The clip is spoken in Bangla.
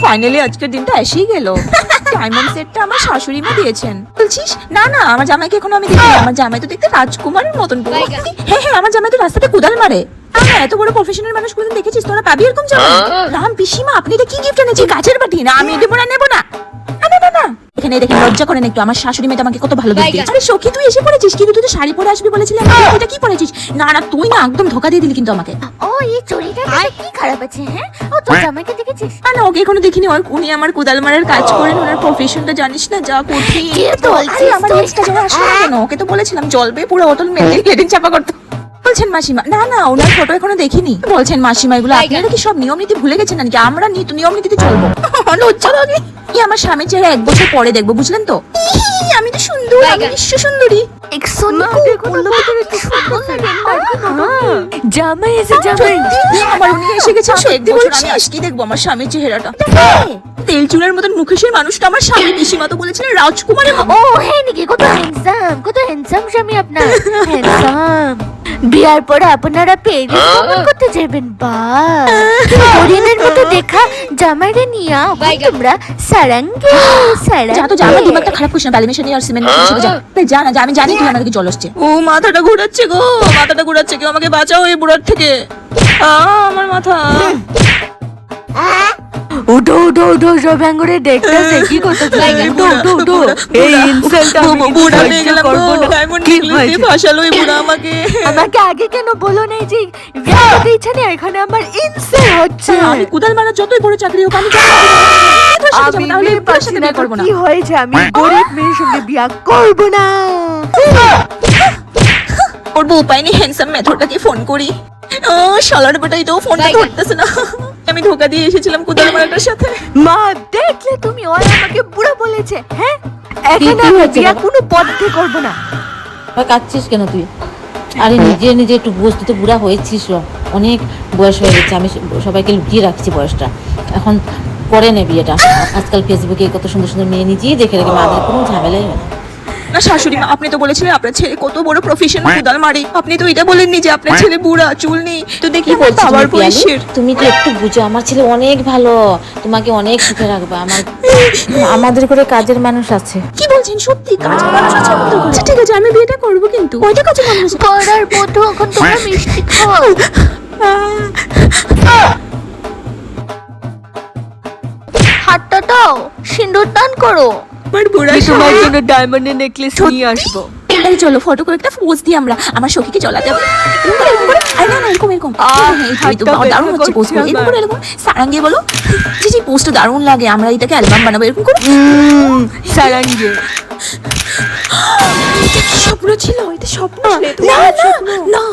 ফাইনালি আজকের দিনটা এসেই গেল। ডায়মন্ড সেটটা আমার শাশুড়ি মা দিয়েছেন। বলছিস না না, আমার জামাইকে এখনো আমি দেখিনি। আমার জামাই তো দেখতে রাজকুমারের মতন পুরো। হ্যাঁ হ্যাঁ, আমার জামাই তো রাস্তাতে কুদাল মারে। এত বড় প্রফেশনাল মানুষ কোনদিন দেখেছিস তোরা? পাবি এরকম জামাই? রাম পিসিমা, আপনি এটা কি গিফট এনেছেন? গাছের বাটি? না আমি দেবো না, নেবো না। না না না, এখানে দেখে লজ্জা করেন একটু। আমার শাশুড়ি মেয়েটা আমাকে কত ভালো দেখতে। আরে সখী, তুই এসে পড়েছিস? কিন্তু তুই তো শাড়ি পরে আসবি বলেছিলি, এটা কি পরেছিস? না না, তুই না একদম ধোকা দিয়ে দিলি কিন্তু আমাকে। ও এই চুড়িটা কি খারাপ আছে? হ্যাঁ, ও তোর জামাইকে দেখেছিস? না ওকে এখনো দেখিনি। উনি আমার কোদাল মারার কাজ করেন। ওনার প্রফেশনটা জানিস না, যা কঠিন। আমার এক্সট্রা জল আসলো না কেন? ওকে তো বলেছিলাম জলবে পুরো হোটেল মেরে লেডিন চাপা করতে। বলছেন মাসিমা, না না ওনার ফটো এখনো দেখিনি। বলছেন মাসিমা, এগুলো আপনারা কি সব নিয়ম নীতি ভুলে গেছেন নাকি? আমরা নিয়ম নীতিতে চলবো। লজ্জা লাগে। আমার স্বামীর চেহারা 1 বছর পরে দেখবো, বুঝলেন তো? আমি তো সুন্দর, আমি বিশ্ব সুন্দরী। জামাই এসে জামাই আমার উনি এসে গেছে। সত্যি বলছিস? আমি আজকে দেখবো আমার স্বামীর চেহারাটা। তেল চুলের মতন মুখে সেই মানুষটা আমার স্বামী। পিসিমা তো বলেছিলেন রাজকুমারের মতো। ও হ্যাঁ নাকি? কত হ্যান্ডসাম স্বামী আপনার। হ্যান্ডসাম। বিয়ার পরে আপনারা প্যারিস ভ্রমণ করতে যাবেন? বাহ, হরিণের মতো দেখা জামাইরে নিয়া তোমরা সারাঙ্গে যা তো যা, আমার দিমাগটা খারাপ করিস না। বালিমেশন আর সিমেন্ট মিশিয়ে যা। যা না, আমি জানি তুই আমাদেরকে জল আসছে। ও মাথাটা ঘোরাচ্ছে গো, মাথাটা ঘোরাচ্ছে। কেউ আমাকে বাঁচাও এই বুড়ার থেকে। আমার মাথা। উঠো উঠো উঠো, সব আঙ্গুরে দেখতেছে কি করতেছে। উঠো এই ইনসাল্ট আমি বুড়া হয়ে গেলাম গো। ডায়মন্ড নেকলেস দিয়ে ফাঁসালো এই বুড়া আমাকে। আমাকে আগে কেন বলো নাই যে বিয়ে করতে ইচ্ছা নেই? এখানে আমার ইনসাল্ট হচ্ছে। আমি কুদাল মারা যতই বড় চাকরি হোক আমি করবো না। কি হয়েছে? আমি গরিব মেয়ের সঙ্গে বিয়ে করবো না। করবো উপায় নেই। হ্যান্ডসাম মেথডটাকে ফোন করি। ও শালার বেটাই তো ফোনটা ধরতেছে না। আমি ধোকা দিয়ে এসেছিলাম কুদাল মারাটার সাথে। মা দেখলে তুমি, ওরা আমাকে বুড়া বলেছে। হ্যাঁ, এখানে আমি বিয়ে কোনো পথে করবো না। কাঁদছিস কেন তুই? আরে নিজে একটু বুঝ, তুই তো বুড়া হয়েছিস, অনেক বয়স হয়ে গেছে। আমি সবাইকে লুকিয়ে রাখছি বয়সটা। এখন করে নে বিয়েটা। আজকাল ফেসবুকে কত সুন্দর সুন্দর মেয়ে নিজেই দেখে রেখে, মাদের কোনো ঝামেলাই হয় না। না শাশুড়ি মা, আপনি তো বলেছিলেন আপনার ছেলে কত বড় প্রফেশনাল কুদাল মারে। আপনি তো এটা বলেননি যে আপনার ছেলে বুড়া, চুল নেই। তো দেখি আবার বয়সের। তুমি তো একটু বুঝো, আমার ছেলে অনেক ভালো, তোমাকে অনেক সুখে রাখবে। আমাদের করে কাজের মানুষ আছে। কি বলছেন? সত্যি কাজের মানুষ আছে আমাদের ঘরে? ঠিক আছে, আমি বিয়েটা করব। কিন্তু কয়টা কাজের মানুষ আছে? করার মতো এখন তোমরা মিষ্টি খাও। হাতটা দাও, সিঁদুর দান করো। আমার বুড়া তোমার জন্য ডায়মন্ডের নেকলেস নিয়ে আসবো। এই চলো ফটো করে একটা পোজ দিই আমরা। আমার সখীকে জ্বলাতে হবে। আরে না না, এরকম দারুণ হচ্ছে পোস্ট করে। এরকম সারাঙ্গে বলো। জি পোস্টটা দারুণ লাগে। আমরা এটাকে অ্যালবাম বানাবো এরকম করে। সারাঙ্গে। এটা কি স্বপ্ন ছিল? এটা স্বপ্ন ছিল? না না না।